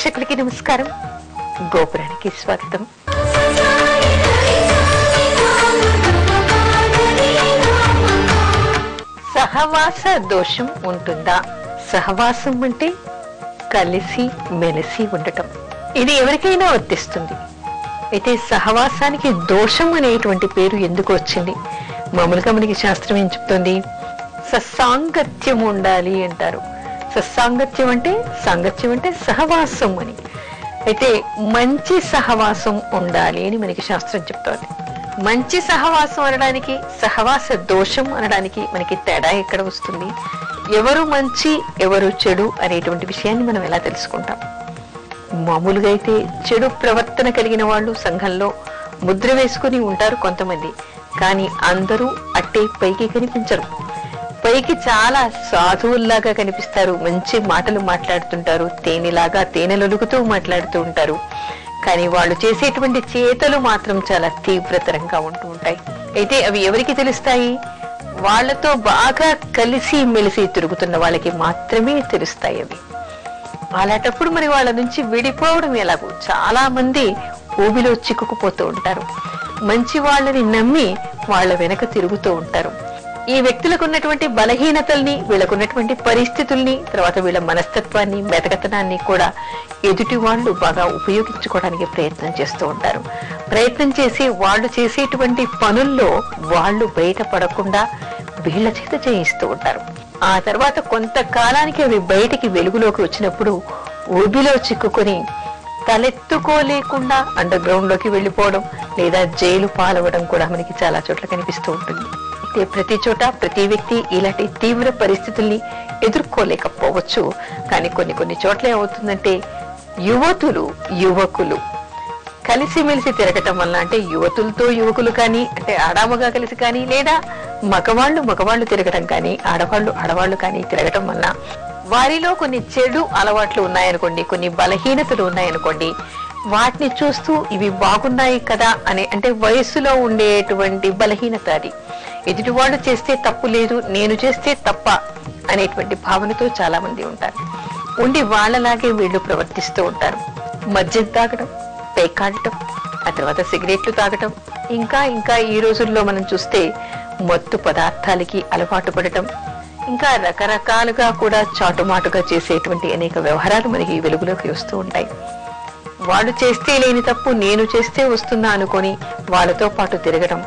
ప్రేక్షకులకి నమస్కారం. గోపురానికి స్వాగతం. సహవాస దోషం ఉంటుందా? సహవాసం అంటే కలిసి మెలిసి ఉండటం. ఇది ఎవరికైనా వర్తిస్తుంది. అయితే సహవాసానికి దోషం అనేటువంటి పేరు ఎందుకు వచ్చింది? మామూలుగా మనకి శాస్త్రం ఏం చెప్తుంది? సత్సాంగత్యం ఉండాలి అంటారు. సత్సాంగత్యం అంటే సాంగత్యం అంటే సహవాసం అని. అయితే మంచి సహవాసం ఉండాలి అని మనకి శాస్త్రం చెప్తోంది. మంచి సహవాసం అనడానికి సహవాస దోషం అనడానికి మనకి తేడా ఎక్కడ వస్తుంది? ఎవరు మంచి ఎవరు చెడు అనేటువంటి విషయాన్ని మనం ఎలా తెలుసుకుంటాం? మామూలుగా అయితే చెడు ప్రవర్తన కలిగిన వాళ్ళు సంఘంలో ముద్ర వేసుకుని ఉంటారు కొంతమంది. కానీ అందరూ అట్టే పైకి కనిపించరు. పైకి చాలా సాధువుల్లాగా కనిపిస్తారు, మంచి మాటలు మాట్లాడుతుంటారు, తేనెలాగా తేనెలొలుగుతూ మాట్లాడుతూ ఉంటారు. కానీ వాళ్ళు చేసేటువంటి చేతలు మాత్రం చాలా తీవ్రతరంగా ఉంటూ ఉంటాయి. అయితే అవి ఎవరికి తెలుస్తాయి? వాళ్లతో బాగా కలిసి మెలిసి తిరుగుతున్న వాళ్ళకి మాత్రమే తెలుస్తాయి అవి. అలాంటప్పుడు మరి వాళ్ళ నుంచి విడిపోవడం ఎలాగో? చాలా మంది ఊబిలో చిక్కుకుపోతూ ఉంటారు. మంచి వాళ్ళని నమ్మి వాళ్ళ వెనక తిరుగుతూ ఉంటారు. ఈ వ్యక్తులకు ఉన్నటువంటి బలహీనతల్ని, వీళ్ళకున్నటువంటి పరిస్థితుల్ని, తర్వాత వీళ్ళ మనస్తత్వాన్ని, మెతకతనాన్ని కూడా ఎదుటి వాళ్ళు బాగా ఉపయోగించుకోవడానికి ప్రయత్నం చేస్తూ ఉంటారు. ప్రయత్నం చేసి వాళ్ళు చేసేటువంటి పనుల్లో వాళ్ళు బయటపడకుండా వీళ్ళ చేత చేయిస్తూ ఉంటారు. ఆ తర్వాత కొంతకాలానికి అవి బయటికి వెలుగులోకి వచ్చినప్పుడు ఊబిలో చిక్కుకొని తలెత్తుకోలేకుండా అండర్ గ్రౌండ్ లోకి వెళ్ళిపోవడం లేదా జైలు పాలవడం కూడా మనకి చాలా చోట్ల కనిపిస్తూ ఉంటుంది. అయితే ప్రతి చోట ప్రతి వ్యక్తి ఇలాంటి తీవ్ర పరిస్థితుల్ని ఎదుర్కోలేకపోవచ్చు. కానీ కొన్ని చోట్ల ఏమవుతుందంటే యువకులు కలిసిమెలిసి తిరగటం వల్ల, అంటే యువతులతో యువకులు కానీ, అంటే ఆడామగా కలిసి కానీ, లేదా మగవాళ్ళు తిరగటం కానీ, ఆడవాళ్లు కానీ తిరగటం వల్ల వారిలో కొన్ని చెడు అలవాట్లు ఉన్నాయనుకోండి, కొన్ని బలహీనతలు ఉన్నాయనుకోండి, వాటిని చూస్తూ ఇవి బాగున్నాయి కదా అనే, అంటే వయస్సులో ఉండేటువంటి బలహీనత అది. ఎదుటి వాళ్ళు చేస్తే తప్పు లేదు, నేను చేస్తే తప్ప అనేటువంటి భావనతో చాలా మంది ఉంటారు. ఉండి వాళ్ళలాగే వీళ్ళు ప్రవర్తిస్తూ ఉంటారు. మద్యం తాగడం, పేకాడటం, ఆ తర్వాత సిగరెట్లు తాగటం, ఇంకా ఈ రోజుల్లో మనం చూస్తే మత్తు పదార్థాలకి అలవాటు పడటం, ఇంకా రకరకాలుగా కూడా చాటుమాటుగా చేసేటువంటి అనేక వ్యవహారాలు మనకి వెలుగులోకి వస్తూ ఉంటాయి. వాళ్ళు చేస్తే లేని తప్పు నేను చేస్తే వస్తుందా అనుకొని వాళ్ళతో పాటు తిరగడం,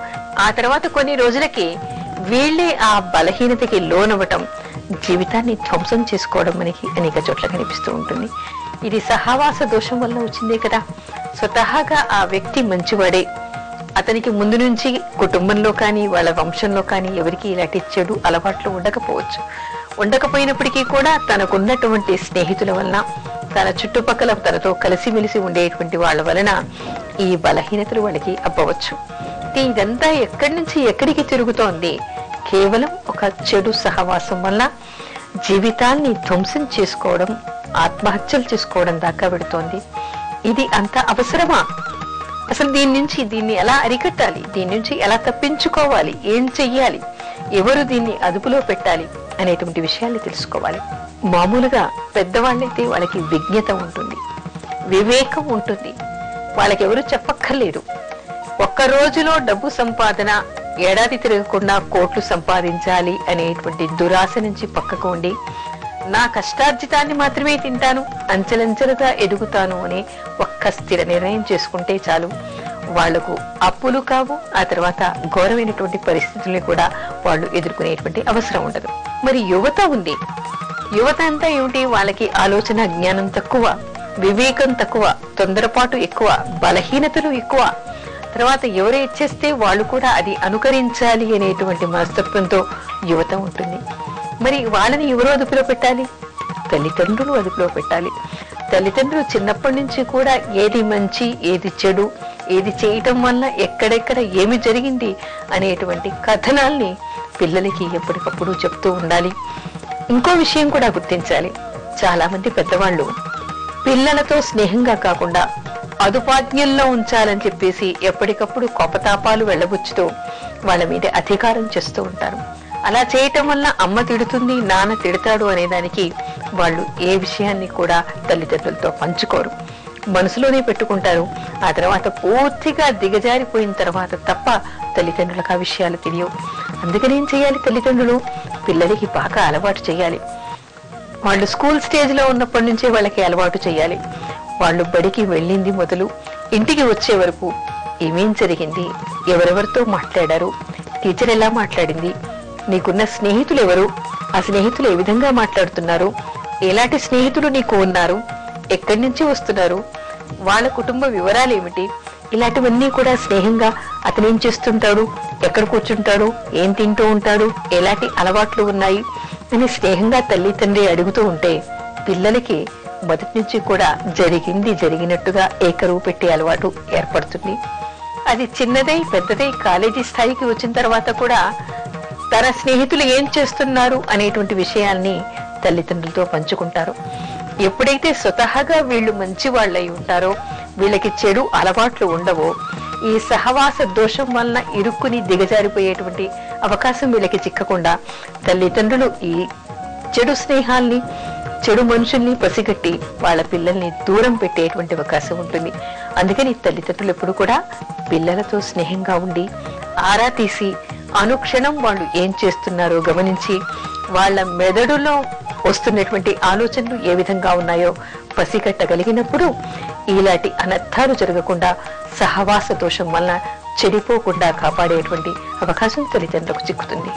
ఆ తర్వాత కొన్ని రోజులకి వీళ్లే ఆ బలహీనతకి లోనవ్వటం, జీవితాన్ని ధ్వంసం చేసుకోవడం మనకి అనేక చోట్ల కనిపిస్తూ ఉంటుంది. ఇది సహవాస దోషం వల్ల వచ్చిందే కదా. స్వతహాగా ఆ వ్యక్తి మంచివాడే, అతనికి ముందు నుంచి కుటుంబంలో కానీ వాళ్ళ వంశంలో కానీ ఎవరికి ఇలాంటి చెడు అలవాట్లు ఉండకపోయినప్పటికీ కూడా తనకున్నటువంటి స్నేహితుల వలన, తన చుట్టుపక్కల తనతో కలిసిమెలిసి ఉండేటువంటి వాళ్ళ వలన ఈ బలహీనతలు వాళ్ళకి అవ్వవచ్చు. ఇదంతా ఎక్కడి నుంచి ఎక్కడికి తిరుగుతోంది? కేవలం ఒక చెడు సహవాసం వల్ల జీవితాన్ని ధ్వంసం చేసుకోవడం, ఆత్మహత్యలు చేసుకోవడం దాకా పెడుతోంది. ఇది అంత అవసరమా? అసలు దీన్ని ఎలా అరికట్టాలి? దీని నుంచి ఎలా తప్పించుకోవాలి? ఏం చెయ్యాలి? ఎవరు దీన్ని అదుపులో పెట్టాలి అనేటువంటి విషయాన్ని తెలుసుకోవాలి. మామూలుగా పెద్దవాళ్ళైతే వాళ్ళకి విజ్ఞత ఉంటుంది, వివేకం ఉంటుంది. వాళ్ళకెవరు చెప్పక్కర్లేదు. ఒక్క రోజులో డబ్బు సంపాదన, ఏడాది తిరగకుండా కోట్లు సంపాదించాలి అనేటువంటి దురాశ నుంచి పక్కకు ఉండి, నా కష్టార్జితాన్ని మాత్రమే తింటాను, అంచెలంచెలుగా ఎదుగుతాను అని ఒక్క స్థిర నిర్ణయం చేసుకుంటే చాలు. వాళ్లకు అప్పులు కావు, ఆ తర్వాత ఘోరమైనటువంటి పరిస్థితుల్ని కూడా వాళ్ళు ఎదుర్కొనేటువంటి అవసరం ఉండదు. మరి యువత ఉంది. యువత అంతా ఏమిటి? వాళ్ళకి ఆలోచన జ్ఞానం తక్కువ, వివేకం తక్కువ, తొందరపాటు ఎక్కువ, బలహీనతలు ఎక్కువ. తర్వాత ఎవరు ఇచ్చేస్తే వాళ్ళు కూడా అది అనుకరించాలి అనేటువంటి మనస్తత్వంతో యువత ఉంటుంది. మరి వాళ్ళని ఎవరు అదుపులో పెట్టాలి? తల్లిదండ్రులు అదుపులో పెట్టాలి. తల్లిదండ్రులు చిన్నప్పటి నుంచి కూడా ఏది మంచి, ఏది చెడు, ఏది చేయటం వల్ల ఎక్కడెక్కడ ఏమి జరిగింది అనేటువంటి కథనాల్ని పిల్లలకి ఎప్పటికప్పుడు చెప్తూ ఉండాలి. ఇంకో విషయం కూడా గుర్తించాలి. చాలా మంది పెద్దవాళ్ళు పిల్లలతో స్నేహంగా కాకుండా అదుపాజ్ఞంలో ఉంచాలని చెప్పేసి ఎప్పటికప్పుడు కోపతాపాలు వెళ్ళబుచ్చుతూ వాళ్ళ మీద అధికారం చేస్తూ ఉంటారు. అలా చేయటం వల్ల అమ్మ తిడుతుంది, నాన్న తిడతాడు అనేదానికి వాళ్ళు ఏ విషయాన్ని కూడా తల్లిదండ్రులతో పంచుకోరు, మనసులోనే పెట్టుకుంటారు. ఆ తర్వాత పూర్తిగా దిగజారిపోయిన తర్వాత తప్ప తల్లిదండ్రులకు ఆ విషయాలు తెలియవు. అందుకని ఏం చేయాలి? తల్లిదండ్రులు పిల్లలకి బాగా అలవాటు చేయాలి. వాళ్ళు స్కూల్ స్టేజ్ లో ఉన్నప్పటి నుంచే వాళ్ళకి అలవాటు చేయాలి. వాళ్ళు బడికి వెళ్ళింది మొదలు ఇంటికి వచ్చే వరకు ఏమేం జరిగింది, ఎవరెవరితో మాట్లాడారు, టీచర్ ఎలా మాట్లాడింది, నీకున్న స్నేహితులు ఎవరు, ఆ స్నేహితులు ఏ విధంగా మాట్లాడుతున్నారు, ఎలాంటి స్నేహితులు నీకు ఉన్నారు, ఎక్కడి నుంచి వస్తున్నారు, వాళ్ళ కుటుంబ వివరాలు ఏమిటి, ఇలాంటివన్నీ కూడా స్నేహంగా అతను ఏం చేస్తుంటాడు, ఎక్కడ కూర్చుంటాడు, ఏం తింటూ ఉంటాడు, ఎలాంటి అలవాట్లు ఉన్నాయి అని స్నేహంగా తల్లి తండ్రి అడుగుతూ ఉంటే పిల్లలకి మొదటి నుంచి కూడా జరిగింది జరిగినట్టుగా ఏకరువు పెట్టే అలవాటు ఏర్పడుతుంది. అది చిన్నదై పెద్దదై కాలేజీ స్థాయికి వచ్చిన తర్వాత కూడా తన స్నేహితులు ఏం చేస్తున్నారు అనేటువంటి విషయాల్ని తల్లిదండ్రులతో పంచుకుంటారు. ఎప్పుడైతే స్వతహాగా వీళ్ళు మంచి వాళ్ళై ఉంటారో, వీళ్ళకి చెడు అలవాట్లు ఉండవో, ఈ సహవాస దోషం వలన ఇరుక్కుని దిగజారిపోయేటువంటి అవకాశం వీళ్ళకి చిక్కకుండా తల్లిదండ్రులు ఈ చెడు స్నేహాల్ని, చెడు మనుషుల్ని పసిగట్టి వాళ్ళ పిల్లల్ని దూరం పెట్టేటువంటి అవకాశం ఉంటుంది. అందుకని తల్లిదండ్రులు ఎప్పుడు కూడా పిల్లలతో స్నేహంగా ఉండి ఆరా తీసి అనుక్షణం వాళ్ళు ఏం చేస్తున్నారో గమనించి వాళ్ళ మెదడులో వస్తున్నటువంటి ఆలోచనలు ఏ విధంగా ఉన్నాయో పసిగట్టగలిగినప్పుడు ఇలాంటి అనర్థాలు జరగకుండా సహవాస దోషం వలన చెడిపోకుండా కాపాడేటువంటి అవకాశం తల్లిదండ్రులకు చిక్కుతుంది.